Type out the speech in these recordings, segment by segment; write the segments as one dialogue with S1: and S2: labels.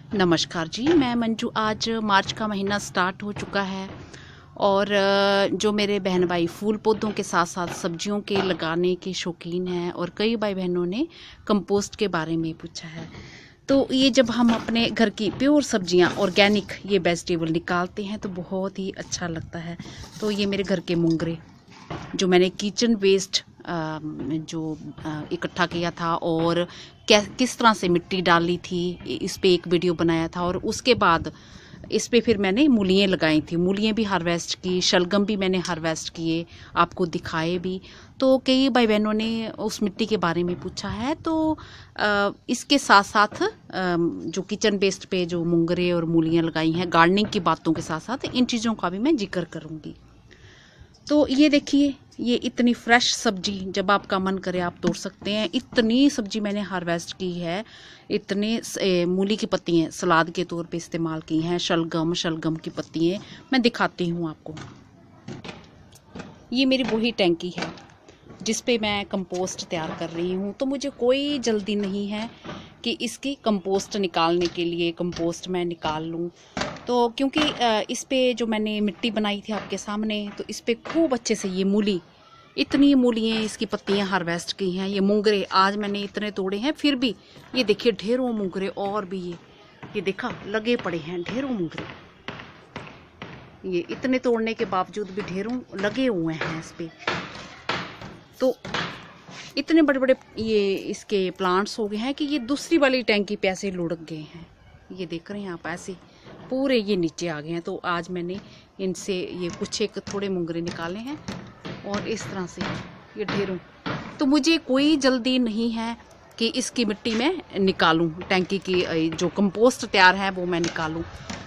S1: नमस्कार जी, मैं मंजू। आज मार्च का महीना स्टार्ट हो चुका है और जो मेरे बहन भाई फूल पौधों के साथ साथ सब्जियों के लगाने के शौकीन हैं और कई भाई बहनों ने कंपोस्ट के बारे में पूछा है। तो ये जब हम अपने घर की प्योर सब्जियां ऑर्गेनिक ये वेजिटेबल निकालते हैं तो बहुत ही अच्छा लगता है। तो ये मेरे घर के मुंगरे जो मैंने किचन वेस्ट जो इकट्ठा किया था और किस तरह से मिट्टी डाली थी, इस पे एक वीडियो बनाया था। और उसके बाद इस पे फिर मैंने मूलियाँ लगाई थी, मूलियाँ भी हार्वेस्ट की, शलगम भी मैंने हार्वेस्ट किए, आपको दिखाए भी। तो कई भाई बहनों ने उस मिट्टी के बारे में पूछा है। तो इसके साथ साथ जो किचन वेस्ट पे जो मुंगरे और मूलियाँ लगाई हैं, गार्डनिंग की बातों के साथ साथ इन चीज़ों का भी मैं जिक्र करूँगी। तो ये देखिए, ये इतनी फ्रेश सब्जी जब आपका मन करे आप तोड़ सकते हैं। इतनी सब्जी मैंने हार्वेस्ट की है, इतने मूली की पत्तियाँ सलाद के तौर पे इस्तेमाल की हैं, शलगम की पत्तियाँ मैं दिखाती हूँ आपको। ये मेरी वही टैंकी है जिस पे मैं कंपोस्ट तैयार कर रही हूँ। तो मुझे कोई जल्दी नहीं है कि इसकी कंपोस्ट निकालने के लिए कंपोस्ट मैं निकाल लूँ। तो क्योंकि इस पे जो मैंने मिट्टी बनाई थी आपके सामने, तो इस पे खूब अच्छे से ये मूली, इतनी मूलियाँ इसकी पत्तियाँ हार्वेस्ट की हैं। ये मुंगरे आज मैंने इतने तोड़े हैं, फिर भी ये देखिए ढेरों मुंगरे और भी ये देखा लगे पड़े हैं, ढेरों मुंगरे। ये इतने तोड़ने के बावजूद भी ढेरों लगे हुए हैं इस पे। तो इतने बड़े बड़े ये इसके प्लांट्स हो गए हैं कि ये दूसरी वाली टैंकी पे ऐसे लुढ़क गए हैं। ये देख रहे हैं आप, ऐसे पूरे ये नीचे आ गए हैं। तो आज मैंने इनसे ये कुछ एक थोड़े मुंगरे निकाले हैं और इस तरह से ये ढेरों। तो मुझे कोई जल्दी नहीं है कि इसकी मिट्टी में निकालूं, टैंकी की जो कंपोस्ट तैयार है वो मैं निकालूं।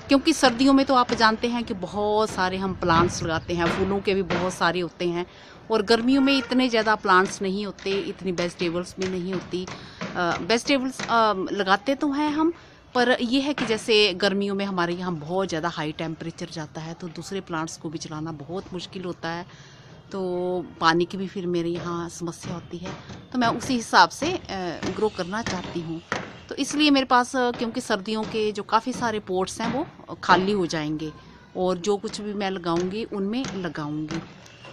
S1: क्योंकि सर्दियों में तो आप जानते हैं कि बहुत सारे हम प्लांट्स लगाते हैं, फूलों के भी बहुत सारे होते हैं। और गर्मियों में इतने ज़्यादा प्लांट्स नहीं होते, इतनी वेजिटेबल्स भी नहीं होती। वेजिटेबल्स लगाते तो हैं हम, पर यह है कि जैसे गर्मियों में हमारे यहाँ बहुत ज़्यादा हाई टेम्परेचर जाता है, तो दूसरे प्लांट्स को भी चलाना बहुत मुश्किल होता है। तो पानी की भी फिर मेरे यहाँ समस्या होती है। तो मैं उसी हिसाब से ग्रो करना चाहती हूँ। तो इसलिए मेरे पास क्योंकि सर्दियों के जो काफ़ी सारे पोट्स हैं वो खाली हो जाएंगे और जो कुछ भी मैं लगाऊंगी उनमें लगाऊंगी।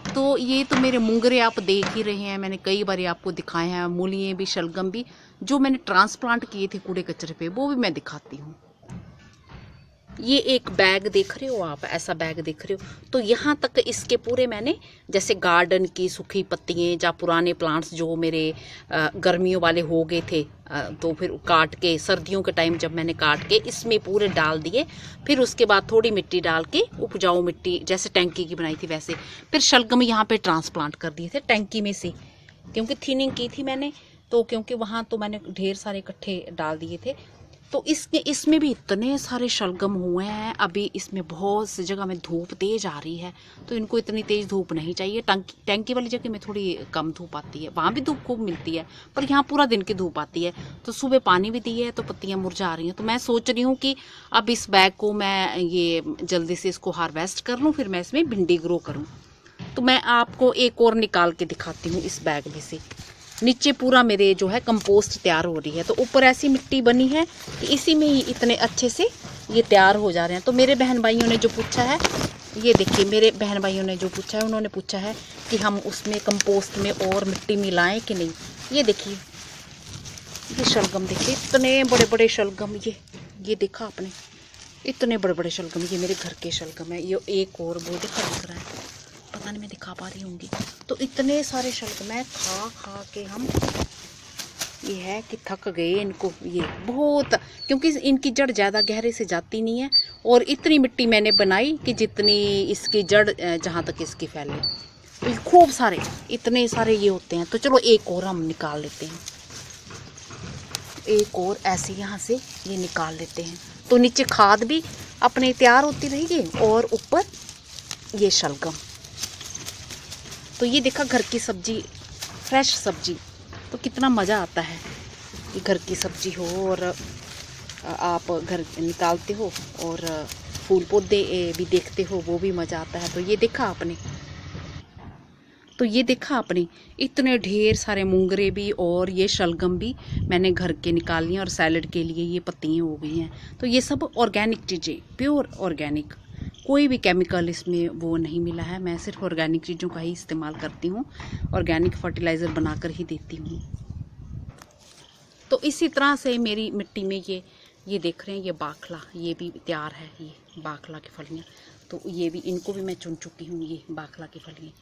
S1: तो ये तो मेरे मुंगरे आप देख ही रहे हैं, मैंने कई बार आपको दिखाए हैं। मूलियाँ भी, शलगम भी जो मैंने ट्रांसप्लांट किए थे कूड़े कचरे पे, वो भी मैं दिखाती हूँ। ये एक बैग देख रहे हो आप, ऐसा बैग देख रहे हो। तो यहाँ तक इसके पूरे मैंने जैसे गार्डन की सूखी पत्तियाँ या पुराने प्लांट्स जो मेरे गर्मियों वाले हो गए थे, तो फिर काट के सर्दियों के टाइम जब मैंने काट के इसमें पूरे डाल दिए। फिर उसके बाद थोड़ी मिट्टी डाल के, उपजाऊ मिट्टी जैसे टैंकी की बनाई थी वैसे, फिर शलगम यहाँ पे ट्रांसप्लांट कर दिए थे टैंकी में से, क्योंकि थिनिंग की थी मैंने। तो क्योंकि वहाँ तो मैंने ढेर सारे इकट्ठे डाल दिए थे। तो इसमें भी इतने सारे शलगम हुए हैं। अभी इसमें बहुत सी जगह में धूप तेज आ रही है, तो इनको इतनी तेज धूप नहीं चाहिए। टैंकी वाली जगह में थोड़ी कम धूप आती है, वहाँ भी धूप खूब मिलती है, पर यहाँ पूरा दिन की धूप आती है। तो सुबह पानी भी दिए है तो पत्तियाँ मुरझा रही हैं। तो मैं सोच रही हूँ कि अब इस बैग को मैं ये जल्दी से इसको हार्वेस्ट कर लूँ, फिर मैं इसमें भिंडी ग्रो करूँ। तो मैं आपको एक और निकाल के दिखाती हूँ इस बैग में से। नीचे पूरा मेरे जो है कंपोस्ट तैयार हो रही है, तो ऊपर ऐसी मिट्टी बनी है कि इसी में ही इतने अच्छे से ये तैयार हो जा रहे हैं। तो मेरे बहन भाइयों ने जो पूछा है, ये देखिए मेरे बहन भाइयों ने जो पूछा है, उन्होंने पूछा है कि हम उसमें कंपोस्ट में और मिट्टी मिलाएं कि नहीं। ये देखिए, ये शलगम देखिए, इतने बड़े बड़े शलगम, ये देखा आपने, इतने बड़े बड़े शलगम, ये मेरे घर के शलगम है। ये एक और वो दिख रहा है, पता नहीं मैं दिखा पा रही होंगी। तो इतने सारे शलगम है, खा खा के हम ये है कि थक गए इनको, ये बहुत, क्योंकि इनकी जड़ ज़्यादा गहरे से जाती नहीं है। और इतनी मिट्टी मैंने बनाई कि जितनी इसकी जड़ जहाँ तक इसकी फैले, तो खूब सारे इतने सारे ये होते हैं। तो चलो एक और हम निकाल लेते हैं, एक और ऐसे यहाँ से ये निकाल लेते हैं। तो नीचे खाद भी अपने तैयार होती रहेगी और ऊपर ये शलगम। तो ये देखा, घर की सब्जी, फ्रेश सब्जी, तो कितना मज़ा आता है कि घर की सब्जी हो और आप घर निकालते हो और फूल पौधे भी देखते हो, वो भी मज़ा आता है। तो ये देखा आपने, तो ये देखा आपने, इतने ढेर सारे मूंगरे भी और ये शलगम भी मैंने घर के निकाल लिए और सैलड के लिए ये पत्तियाँ हो गई हैं। तो ये सब ऑर्गेनिक चीज़ें, प्योर ऑर्गेनिक, कोई भी केमिकल इसमें वो नहीं मिला है। मैं सिर्फ ऑर्गेनिक चीज़ों का ही इस्तेमाल करती हूँ, ऑर्गेनिक फर्टिलाइज़र बनाकर ही देती हूँ। तो इसी तरह से मेरी मिट्टी में ये देख रहे हैं, ये बाखला, ये भी तैयार है, ये बाखला की फलियाँ। तो ये भी, इनको भी मैं चुन चुकी हूँ, ये बाखला की फलियाँ।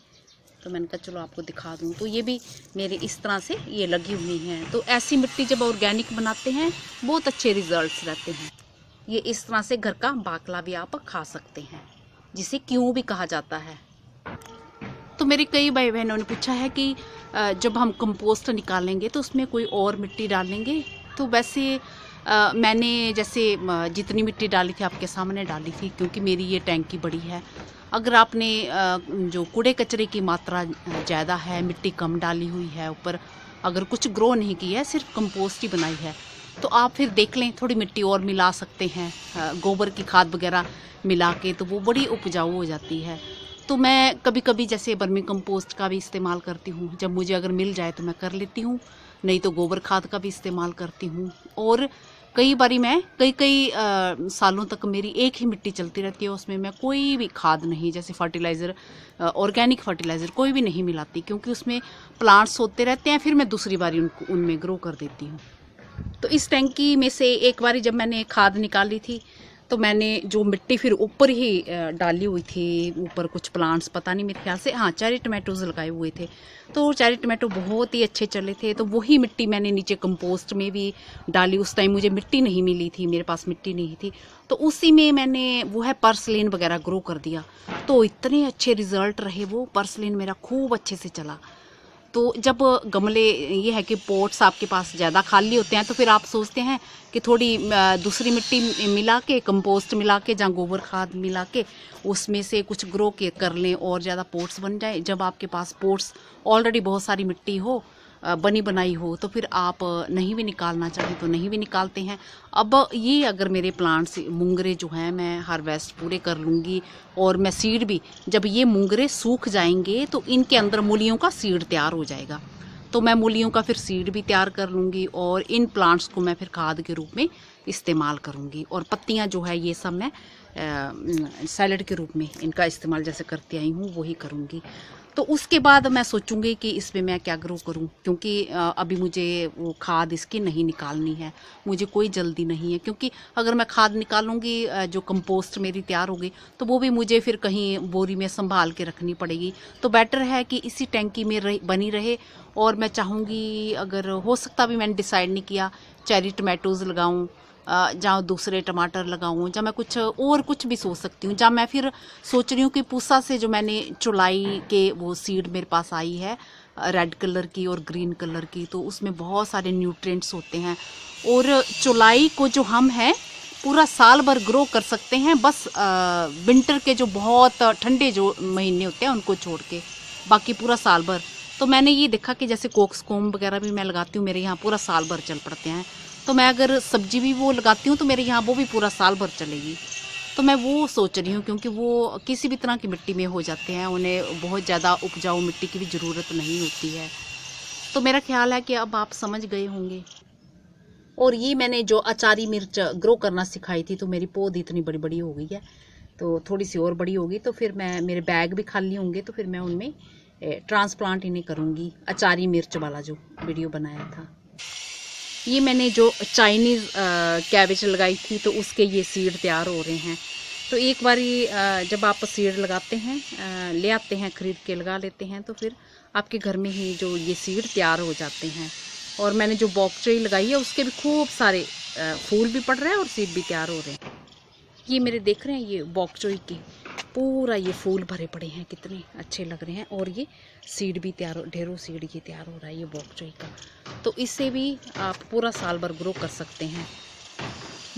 S1: तो मैंने कहा चलो आपको दिखा दूँ। तो ये भी मेरे इस तरह से ये लगी हुई हैं। तो ऐसी मिट्टी जब ऑर्गेनिक बनाते हैं बहुत अच्छे रिजल्ट्स रहते हैं। ये इस तरह से घर का बाखला भी आप खा सकते हैं, जिसे क्यों भी कहा जाता है। तो मेरे कई भाई बहनों ने पूछा है कि जब हम कंपोस्ट निकालेंगे तो उसमें कोई और मिट्टी डालेंगे। तो वैसे मैंने जैसे जितनी मिट्टी डाली थी आपके सामने डाली थी, क्योंकि मेरी ये टैंकी बड़ी है। अगर आपने जो कूड़े कचरे की मात्रा ज़्यादा है, मिट्टी कम डाली हुई है ऊपर, अगर कुछ ग्रो नहीं किया है, सिर्फ कंपोस्ट ही बनाई है, तो आप फिर देख लें, थोड़ी मिट्टी और मिला सकते हैं, गोबर की खाद वगैरह मिला के, तो वो बड़ी उपजाऊ हो जाती है। तो मैं कभी कभी जैसे वर्मी कंपोस्ट का भी इस्तेमाल करती हूँ, जब मुझे अगर मिल जाए तो मैं कर लेती हूँ, नहीं तो गोबर खाद का भी इस्तेमाल करती हूँ। और कई बारी मैं कई सालों तक मेरी एक ही मिट्टी चलती रहती है, उसमें मैं कोई भी खाद नहीं, जैसे फर्टिलाइज़र, ऑर्गेनिक फर्टिलाइज़र कोई भी नहीं मिलाती, क्योंकि उसमें प्लांट्स होते रहते हैं, फिर मैं दूसरी बारी उनमें ग्रो कर देती हूँ। तो इस टैंकी में से एक बारी जब मैंने खाद निकाली थी, तो मैंने जो मिट्टी फिर ऊपर ही डाली हुई थी, ऊपर कुछ प्लांट्स, पता नहीं, मेरे ख्याल से हाँ चेरी टमाटोज लगाए हुए थे, तो चेरी टमाटो बहुत ही अच्छे चले थे। तो वही मिट्टी मैंने नीचे कंपोस्ट में भी डाली। उस टाइम मुझे मिट्टी नहीं मिली थी, मेरे पास मिट्टी नहीं थी, तो उसी में मैंने वो है पर्सलेन वगैरह ग्रो कर दिया। तो इतने अच्छे रिजल्ट रहे, वो पर्सलेन मेरा खूब अच्छे से चला। तो जब गमले, ये है कि पॉट्स आपके पास ज़्यादा खाली होते हैं, तो फिर आप सोचते हैं कि थोड़ी दूसरी मिट्टी मिला के, कंपोस्ट मिला के, जहाँ गोबर खाद मिला के, उसमें से कुछ ग्रो के कर लें और ज़्यादा पॉट्स बन जाए। जब आपके पास पॉट्स ऑलरेडी बहुत सारी मिट्टी हो, बनी बनाई हो, तो फिर आप नहीं भी निकालना चाहें तो नहीं भी निकालते हैं। अब ये अगर मेरे प्लांट्स मूंगरे जो हैं मैं हार्वेस्ट पूरे कर लूँगी, और मैं सीड भी, जब ये मूंगरे सूख जाएंगे तो इनके अंदर मूलियों का सीड तैयार हो जाएगा, तो मैं मूलियों का फिर सीड भी तैयार कर लूँगी, और इन प्लांट्स को मैं फिर खाद के रूप में इस्तेमाल करूँगी। और पत्तियाँ जो है ये सब मैं सैलड के रूप में इनका इस्तेमाल जैसे करती आई हूँ वही करूँगी। तो उसके बाद मैं सोचूंगी कि इसमें मैं क्या ग्रो करूं, क्योंकि अभी मुझे वो खाद इसकी नहीं निकालनी है, मुझे कोई जल्दी नहीं है। क्योंकि अगर मैं खाद निकालूंगी, जो कंपोस्ट मेरी तैयार होगी, तो वो भी मुझे फिर कहीं बोरी में संभाल के रखनी पड़ेगी। तो बेटर है कि इसी टैंकी में बनी रहे। और मैं चाहूँगी, अगर हो सकता, अभी मैंने डिसाइड नहीं किया, चेरी टमाटोज़ लगाऊँ, जहाँ दूसरे टमाटर लगाऊँ, जहाँ मैं कुछ भी सोच सकती हूँ। जहाँ मैं फिर सोच रही हूँ कि पूसा से जो मैंने चुलाई के वो सीड मेरे पास आई है, रेड कलर की और ग्रीन कलर की, तो उसमें बहुत सारे न्यूट्रिएंट्स होते हैं। और चुलाई को जो हम हैं पूरा साल भर ग्रो कर सकते हैं, बस विंटर के जो बहुत ठंडे जो महीने होते हैं उनको छोड़ के, बाकी पूरा साल भर। तो मैंने ये देखा कि जैसे कोक्सकोम वगैरह भी मैं लगाती हूँ, मेरे यहाँ पूरा साल भर चल पड़ते हैं। तो मैं अगर सब्जी भी वो लगाती हूँ तो मेरे यहाँ वो भी पूरा साल भर चलेगी। तो मैं वो सोच रही हूँ, क्योंकि वो किसी भी तरह की मिट्टी में हो जाते हैं, उन्हें बहुत ज़्यादा उपजाऊ मिट्टी की भी ज़रूरत नहीं होती है। तो मेरा ख्याल है कि अब आप समझ गए होंगे। और ये मैंने जो अचारी मिर्च ग्रो करना सिखाई थी, तो मेरी पौध इतनी बड़ी बड़ी हो गई है, तो थोड़ी सी और बड़ी होगी तो फिर मेरे बैग भी खाली होंगे, तो फिर मैं उनमें ट्रांसप्लांट इन्हें करूँगी। अचारी मिर्च वाला जो वीडियो बनाया था, ये मैंने जो चाइनीज़ कैबेज लगाई थी, तो उसके ये सीड तैयार हो रहे हैं। तो एक बारी जब आप सीड लगाते हैं, ले आते हैं खरीद के, लगा लेते हैं, तो फिर आपके घर में ही जो ये सीड तैयार हो जाते हैं। और मैंने जो बॉक चोई लगाई है उसके भी खूब सारे फूल भी पड़ रहे हैं और सीड भी तैयार हो रहे हैं। ये मेरे देख रहे हैं, ये बॉक चोई के पूरा ये फूल भरे पड़े हैं, कितने अच्छे लग रहे हैं। और ये सीड भी तैयार, ढेरों सीड ये तैयार हो रहा है, ये बॉक चोई का। तो इससे भी आप पूरा साल भर ग्रो कर सकते हैं।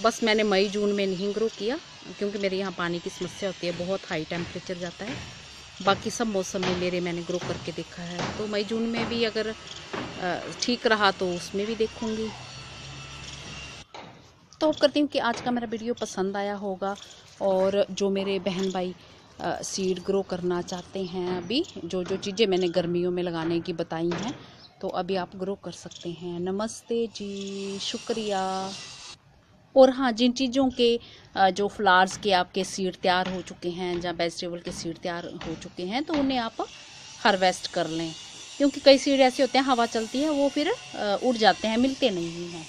S1: बस मैंने मई जून में नहीं ग्रो किया, क्योंकि मेरे यहाँ पानी की समस्या होती है, बहुत हाई टेम्परेचर जाता है। बाकी सब मौसम में मैंने ग्रो करके देखा है। तो मई जून में भी अगर ठीक रहा तो उसमें भी देखूँगी। तो होप करती हूँ कि आज का मेरा वीडियो पसंद आया होगा। और जो मेरे बहन भाई सीड ग्रो करना चाहते हैं, अभी जो जो चीज़ें मैंने गर्मियों में लगाने की बताई हैं, तो अभी आप ग्रो कर सकते हैं। नमस्ते जी, शुक्रिया। और हाँ, जिन चीज़ों के जो फ्लावर्स के आपके सीड तैयार हो चुके हैं या वेजिटेबल के सीड तैयार हो चुके हैं, तो उन्हें आप हार्वेस्ट कर लें, क्योंकि कई सीड ऐसे होते हैं हवा चलती है वो फिर उड़ जाते हैं, मिलते नहीं हैं।